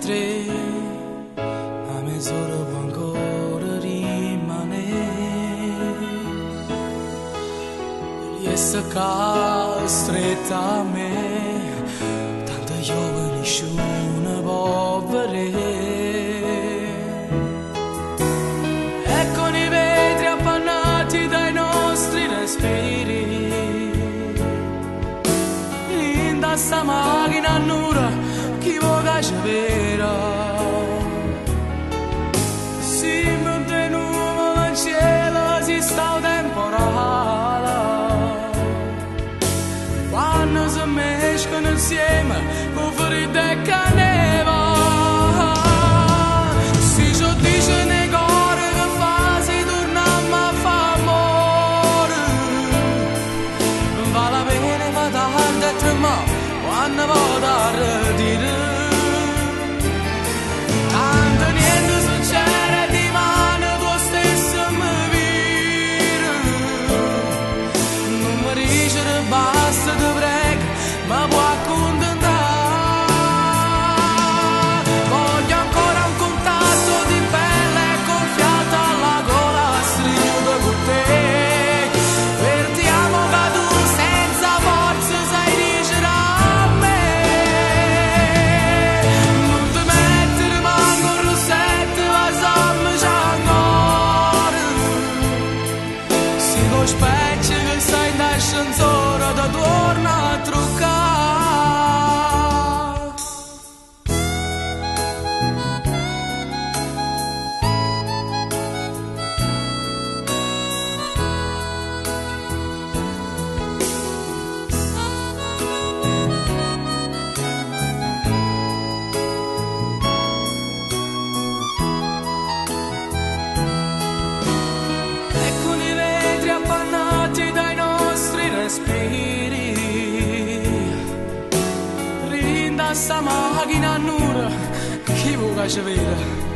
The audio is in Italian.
tre, a mezz'ora può ancora rimanere. Riesce stretta a me, tanto giovane nessuno può vedere. E con i vetri appannati dai nostri respiri, in sta macchina annura chi vuole sapere. Si monte nuovo in cielo, si sta un temporale. Quando si mescono insieme, con ferite e caneva. Si ci dice nei cori che fa, si torniamo a fa amore. Vale la pena fa tardi e tremare, quando vado a ridire. Tanto niente succede di mano, tu stesso mi viri. Non mi dice che basta, ti prego, ma può accontentare. Voglio ancora un contatto di pelle gonfiata alla gola, stringo con te. Per ti amo che tu senza forza sai dicere a me. Non ti mettere manco un rossetto, ma sommo già ancora. Si con specchio che stai in ascensore, da torna a truccare. E con i vetri appannati dai nostri respiri, rinda sta macchina annura chi vuole sapere.